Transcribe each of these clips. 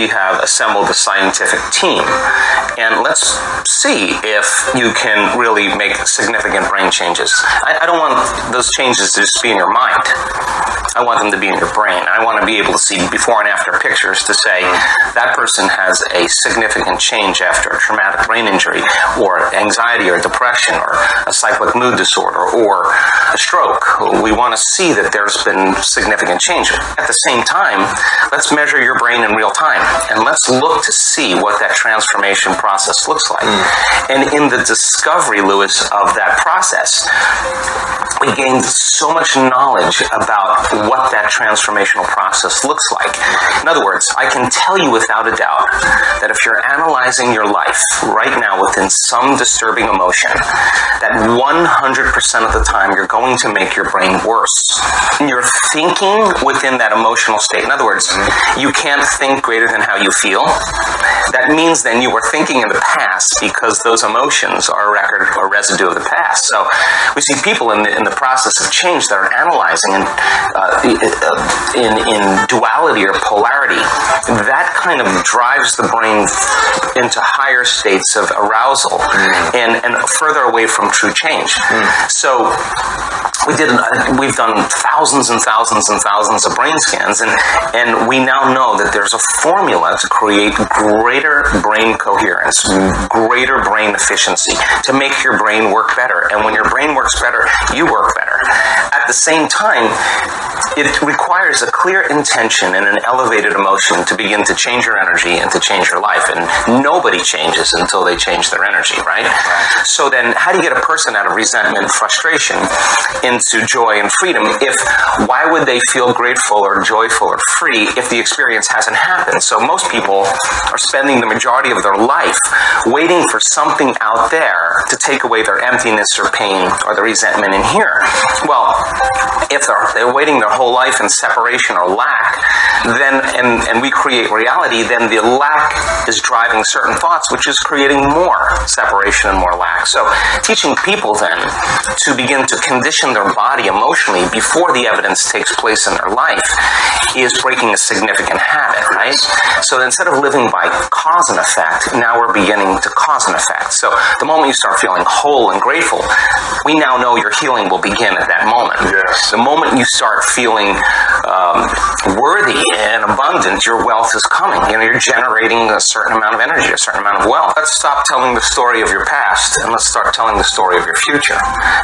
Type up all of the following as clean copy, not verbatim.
we have assembled a scientific team, and let's see if you can really make significant brain changes. I don't want those changes to just be in your mind. I want them to be in your brain. I want to be able to see before and after pictures to say that person has a significant change after a traumatic brain injury, or anxiety or depression, or a cyclic mood disorder, or a stroke. We want to see that there's been significant change. At the same time, let's measure your brain in real time, and let's look to see what that transformation process looks like. And in the discovery, Lewis, of that process, we gained so much knowledge about what that transformational process looks like. In other words, I can tell you without a doubt that if you're analyzing your life right now within some disturbing emotion, that 100% of the time you're going to make your brain worse. You're thinking within that emotional state. In other words, you can't think greater than how you feel. That means then you were thinking in the past, because those emotions are a record or residue of the past. So we see people in the process of change that are analyzing in duality or polarity. That kind of drives the brain into higher states of arousal and further away from true change. So we've done thousands and thousands and thousands of brain scans, and we now know that there's a formula to create greater brain coherence, greater brain efficiency, to make your brain work better. And when your brain works better, you work better. At the same time, it requires a clear intention and an elevated emotion to begin to change your energy and to change your life. And nobody changes until they change their energy, right? So then, how do you get a person out of resentment, frustration, into joy and freedom? Why would they feel grateful or joyful or free if the experience hasn't happened? So most people are spending the majority of their life waiting for something out there to take away their emptiness or pain or the resentment in here. Well, if they're waiting their whole life in separation or lack, then and we create reality, then the lack is driving certain thoughts, which is creating more separation and more lack. So teaching people then to begin to condition their body emotionally before the evidence takes place in their life is breaking a significant habit, right? So instead of living by cause and effect, now we're beginning to cause and effect. So the moment you start feeling whole and grateful, we now know your healing will begin at that moment. Yes. The moment you start feeling worthy and abundant, your wealth is coming. You're generating a certain amount of energy, a certain amount of wealth. Let's stop telling the story of your past and let's start telling the story of your future.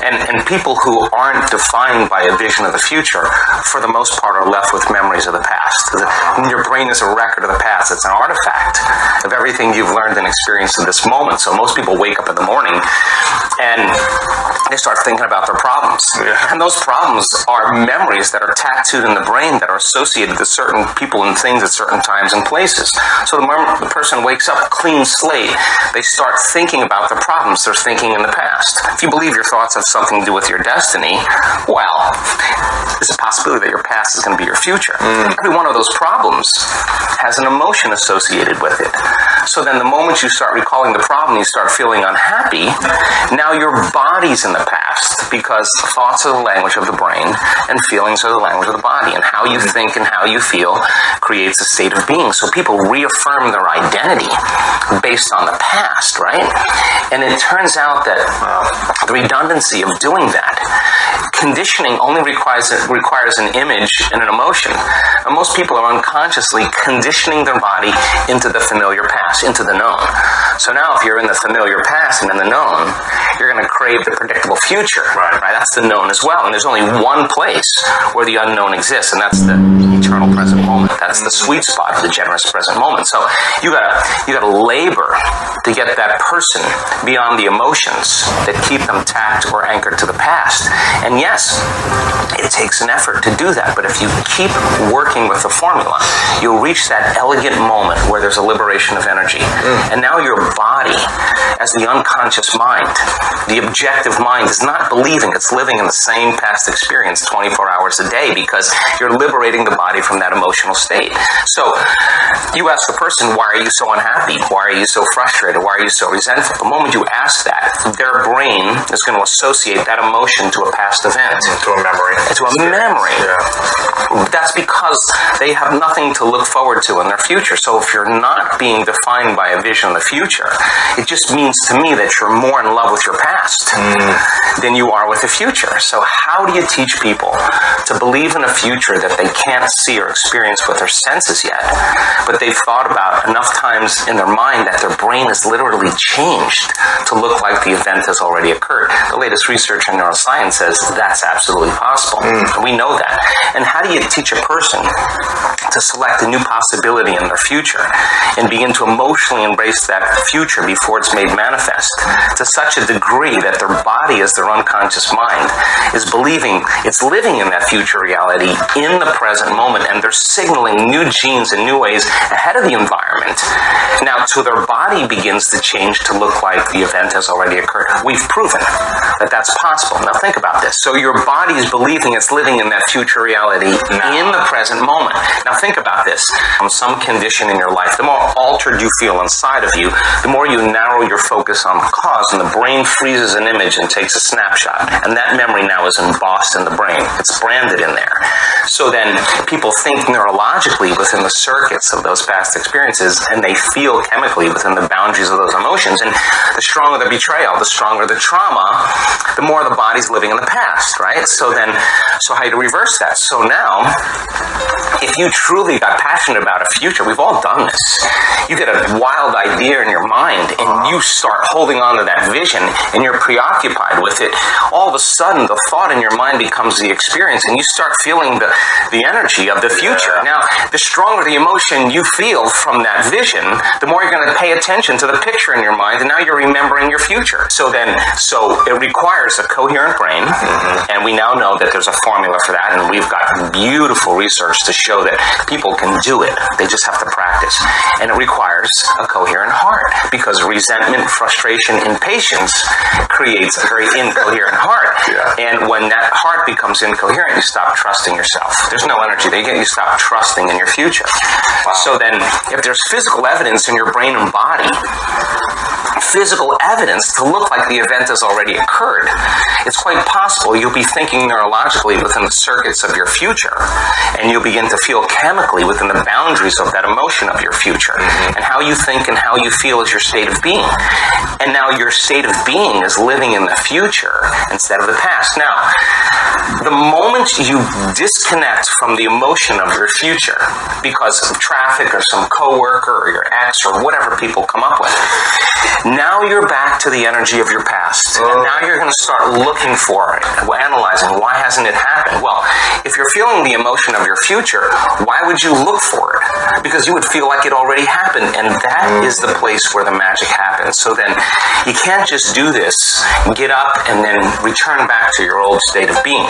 And people who aren't defined by a vision of the future, for the most part, are left with memories of the past. Your brain is a record of the past. It's an artifact of everything you've learned and experienced in this moment. So most people wake up in the morning and they start thinking about their problems. Yeah. And those problems are memories that are tattooed in the brain that are associated with certain people and things at certain times and places. So the person wakes up clean slate. They start thinking about the problems they're thinking in the past. If you believe your thoughts have something to do with your destiny, well, there's a possibility that your past is going to be your future. Every one of those problems has an emotion associated with it. So then the moment you start recalling the problem, you start feeling unhappy. Now your body's in the past, because thoughts are the language of the brain and feelings are the language of the body, and how you think and how you feel creates a state of being. So people reaffirm their identity based on the past, right? And it turns out that the redundancy of doing that, conditioning only requires an image and an emotion. And most people are unconsciously conditioning their body into the familiar past, into the known. So now if you're in the familiar past and in the known, you're going to crave the predictable future. Right? That's the known as well. And there's only one place where the unknown exists, and that's the eternal present moment. That's the sweet spot of the generous present moment. So you gotta labor to get that person beyond the emotions that keep them tacked or anchored to the past. And yes, it takes an effort to do that, but if you keep working with the formula, you'll reach that elegant moment where there's a liberation of energy. And now your body as the unconscious mind. The objective mind is not believing it's living in the same past experience 24 hours a day, because you're liberating the body from that emotional state. So you ask the person, why are you so unhappy? Why are you so frustrated? Why are you so resentful? The moment you ask that, their brain is going to associate that emotion to a past event. To a memory. To a memory. Yeah. That's because they have nothing to look forward to in their future. So if you're not being defined by a vision of the future, it just means to me that you're more in love with your past than you are with the future. So how do you teach people to believe in a future that they can't see or experience with their senses yet, but they've thought about enough times in their mind that their brain is literally changed to look like the event has already occurred? The latest research in neuroscience says that's absolutely possible. We know that. And how do you teach a person to select a new possibility in their future and begin to emotionally embrace that future before it's made manifest to such a degree that their body, as their unconscious mind, is believing it's living in that future reality in the present moment, and they're signaling new genes in new ways ahead of the environment. Now, so their body begins to change to look like the event has already occurred. We've proven that that's possible. Now think about this. So your body is believing it's living in that future reality in the present moment. Now think about this. Some condition in your life, the more altered you feel inside of you, the more you narrow your focus on the cause, and the brain freezes an image and takes a snapshot. And that memory now is embossed in the brain. It's branded in there. So then people think neurologically within the circuits of those past experiences, and they feel chemically within the boundaries of those emotions. And the stronger the betrayal, the stronger the trauma, the more the body's living in the past, right? So how do you reverse that? So now, if you truly got passionate about a future, we've all done this. You get a wild idea in your mind, and you start holding on to that vision, and you're preoccupied with it. All of a sudden, the thought in your mind becomes the experience, and you start feeling the energy of the future. Now, the stronger the emotion you feel from that vision, the more you're going to pay attention to the picture in your mind, and now you're remembering your future. So it requires a coherent brain, and we now know that there's a formula for that, and we've got beautiful research to show that people can do it. They just have to practice. And it requires a coherent heart, because resentment, frustration, impatience creates a very incoherent heart. And when that heart becomes incoherent, you stop trusting yourself. There's no energy there. You stop trusting in your future. So then, if there's physical evidence in your brain and body, physical evidence to look like the event has already occurred, it's quite possible you'll be thinking neurologically within the circuits of your future, and you'll begin to feel chemically within the boundaries of that emotion of your future. And how you think and how you feel is your state of being. And now your state of being is living in the future instead of the past. Now, the moment you disconnect from the emotion of your future because of traffic or some coworker or your ex or whatever people come up with, now you're back to the energy of your past. And now you're going to start looking for it, analyzing, why hasn't it happened? Well, if you're feeling the emotion of your future, why would you look for it? Because you would feel like it already happened, and that is the place where the magic happens. So then, you can't just do this, get up, and then return back to your old state of being.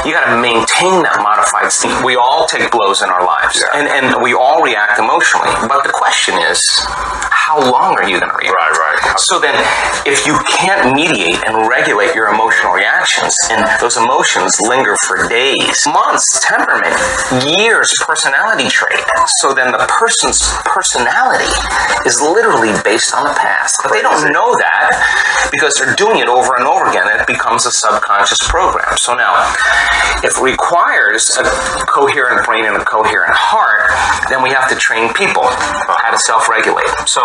You got to maintain that modified state. We all take blows in our lives, and we all react emotionally. But the question is, how long are you going to react? Right. So then, if you can't mediate and regulate your emotional reactions, and those emotions linger for days, months, temperament, years, personality trait, so then the person's personality is literally based on the past. But they don't know that because they're doing it over and over again, and it becomes a subconscious program. So now, if it requires a coherent brain and a coherent heart, then we have to train people how to self-regulate. So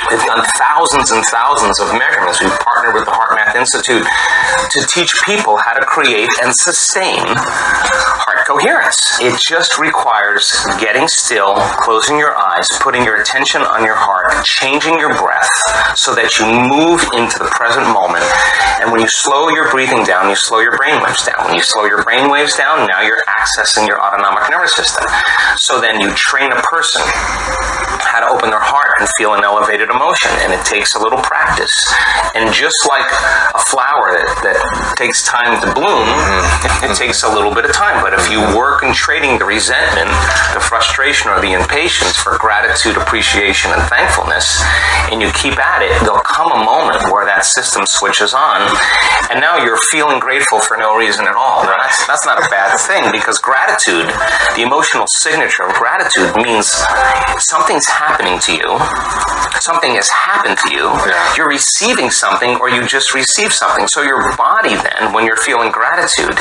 we've done thousands and thousands of measurements. We've partnered with the HeartMath Institute to teach people how to create and sustain heart coherence. It just requires getting still, closing your eyes, putting your attention on your heart, changing your breath so that you move into the present moment. And when you slow your breathing down, you slow your brain waves down. When you slow your brain waves down, now you're accessing your autonomic nervous system. So then you train a person how to open their heart and feel an elevated emotion, and it takes a little practice. And just like a flower that takes time to bloom, it takes a little bit of time. But if you work in trading the resentment, the frustration, or the impatience for gratitude, appreciation, and thankfulness, and you keep at it, there'll come a moment where that system switches on, and now you're feeling grateful for no reason at all. That's not a bad thing, because gratitude, the emotional signature of gratitude, means something's happening to you. Something has happened to you. You're receiving something, or you just received something. So your body then, when you're feeling gratitude,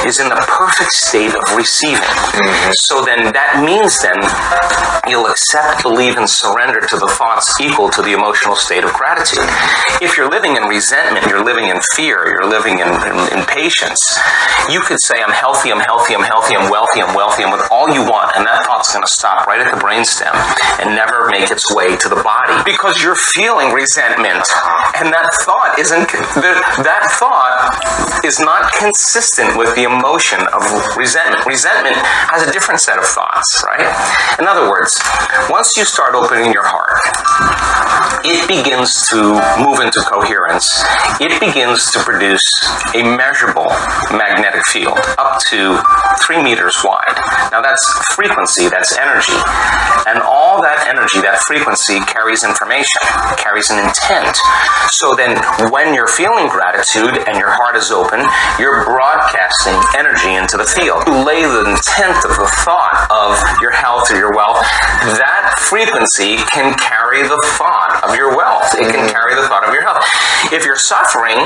is in the perfect state of receiving. So then that means then you'll accept, believe, and surrender to the thoughts equal to the emotional state of gratitude. If you're living in resentment, you're living in fear, you're living in impatience, you could say, I'm healthy, I'm healthy, I'm healthy, I'm wealthy, I'm wealthy, and with all you want, and that thought's going to stop right at the brainstem and never make its way to the body, because you're feeling resentment, and that thought is not consistent with the emotion of resentment. Resentment has a different set of thoughts, right? In other words, once you start opening your heart, it begins to move into coherence. It begins to produce a measurable magnetic field up to 3 meters wide. Now that's frequency, that's energy. And all that energy, that frequency, carries information, carries an intent. So then when you're feeling gratitude and your heart is open, you're broadcasting energy into the field. You lay the intent of the thought of your health or your wealth. That frequency can carry the thought of your wealth. It can carry the thought of your health. If you're suffering,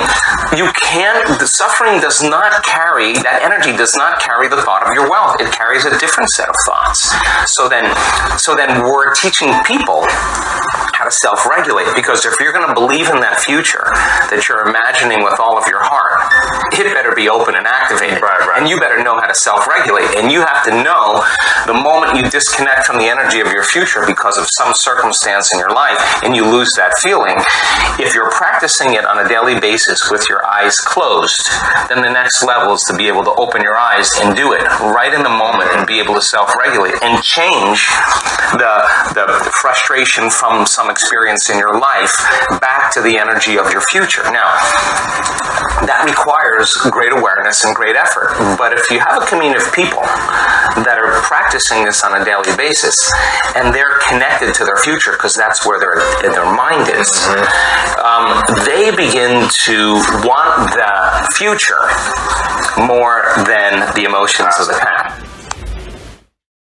the suffering does not carry, that energy does not carry the thought of your wealth. It carries a different set of thoughts. So then we're teaching people how to self-regulate, because if you're going to believe in that future that you're imagining with all of your heart, it better be open and activated. Right. And you better know how to self-regulate. And you have to know the moment you disconnect from the energy of your future because of some circumstance in your life and you lose that feeling, if you're practicing it on a daily basis with your eyes closed, then the next level is to be able to open your eyes and do it right in the moment and be able to self-regulate and change the frustration from some experience in your life back to the energy of your future. Now, that requires great awareness and great effort. But if you have a community of people that are practicing this on a daily basis and they're connected to their future, because that's where their mind is, they begin to want the future more than the emotions of the past.